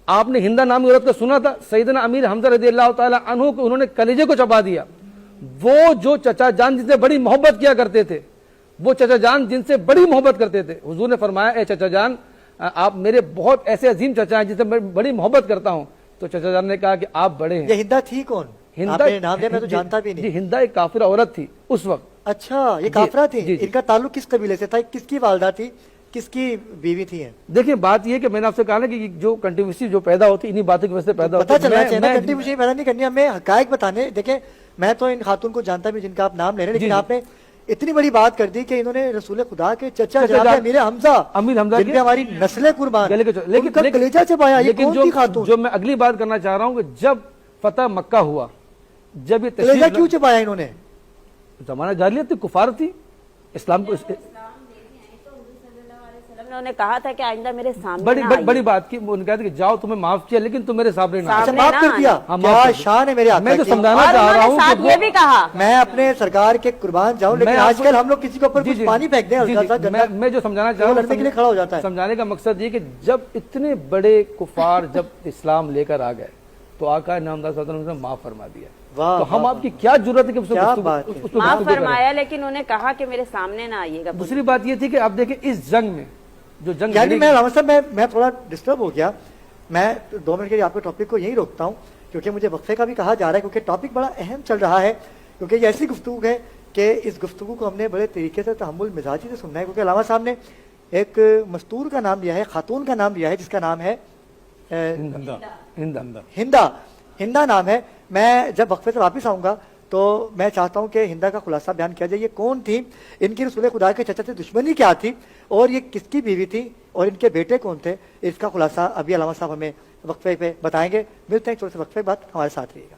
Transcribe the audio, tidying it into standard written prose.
آپ نے ہندا نام کی عورت کو سنا تھا؟ سیدنا امیر حمزہ رضی اللہ تعالیٰ عنہ کو انہوں نے کلیجے کو چبا دیا. وہ جو چچا جان جن سے بڑی محبت کیا کرتے تھے، وہ چچا جان جن سے بڑی محبت کرتے تھے، حضور نے فرمایا اے چچا جان آپ میرے بہت ایسے عظیم چچا ہیں جن سے میں بڑی محبت کرتا ہوں. تو چچا جان نے کہا کہ آپ بڑے ہیں. یہ ہندا تھی کون؟ ہندا نام دیا میں تو جانتا بھی نہیں. جی ہندا ایک کافر عورت تھی اس وقت. اچھا یہ کافرہ تھی. ان کا تعلق کس قبیلے سے تھا؟ کس کی والدہ تھی، کس کی بیوی تھی؟ دیکھیں بات یہ کہ میں نے آپ سے کہا نا کہ جو کنٹروورسی جو پیدا ہوتی انہی باتوں کی وجہ سے پیدا ہوتی پتہ چلنا چاہیے نا، کنٹروورسی پیدا نہیں کرنی ہمیں، حقائق بتانے. دیکھیں میں تو ان خاتون کو جانتا بھی جن کا آپ نام لے رہے ہیں، لیکن آپ نے اتنی بڑی بات کر دی کہ انہوں نے رسول خدا کے چچا جناب امیر حمزہ جن پہ ہماری نسلیں قربان، ان کا کلیجہ چبایا. یہ کون تھی خاتون؟ جو میں اگلی بات کرنا چاہ رہا ہوں کہ جب فتح مکہ ہوا، جب یہ کلیجہ کیوں چبایا انہوں نے؟ زمانہ جاہلیت تھی، کفار تھی. اسلام کو انہوں نے کہا تھا کہ آئندہ میرے سامنے بڑی بات کی، انہوں نے کہا تھا کہ جاؤ تمہیں معاف کیا لیکن تم میرے سامنے نہ. اچھا معاف کر دیا، کیا شان ہے میرے آقا کی. میں جو سمجھانا چاہ رہا ہوں ساتھ یہ بھی کہا میں اپنے سرکار کے قربان جاؤں، لیکن آج کل ہم لوگ کسی کے اوپر کچھ پانی پھینک دیں، میں جو سمجھانا چاہ رہا ہوں کھڑا ہو جاتا ہے. سمجھانے کا مقصد یہ کہ جب اتنے بڑے کفار جب اسلام لے کر آ گئے تو آقا نامدار صلی اللہ علیہ وسلم نے معاف فرما دیا. تو ہم آپ کی کیا ضرورت ہے کہ معاف فرمایا، لیکن انہوں نے کہا کہ میرے سامنے نہ آئیے گا. دوسری بات یہ تھی کہ آپ دیکھیں اس جنگ میں جو جنگ، یعنی میں علامہ صاحب میں تھوڑا ڈسٹرب ہو گیا. میں 2 منٹ کے لیے آپ کے ٹاپک کو یہی روکتا ہوں کیونکہ مجھے وقفے کا بھی کہا جا رہا ہے، کیونکہ ٹاپک بڑا اہم چل رہا ہے، کیونکہ یہ ایسی گفتگو ہے کہ اس گفتگو کو ہم نے بڑے طریقے سے تحمل مزاجی سے سننا ہے. کیونکہ علامہ صاحب نے ایک مستور کا نام لیا ہے، خاتون کا نام لیا ہے جس کا نام ہے ہندا نام ہے. میں جب وقفے سے واپس آؤں گا تو میں چاہتا ہوں کہ ہندا کا خلاصہ بیان کیا جائے. یہ کون تھی، ان کی رسول خدا کے چچا سے دشمنی کیا تھی، اور یہ کس کی بیوی تھی، اور ان کے بیٹے کون تھے، اس کا خلاصہ ابھی علامہ صاحب ہمیں وقفے پہ بتائیں گے. ملتے ہیں چھوٹے سے وقفے بعد، ہمارے ساتھ رہیے گا.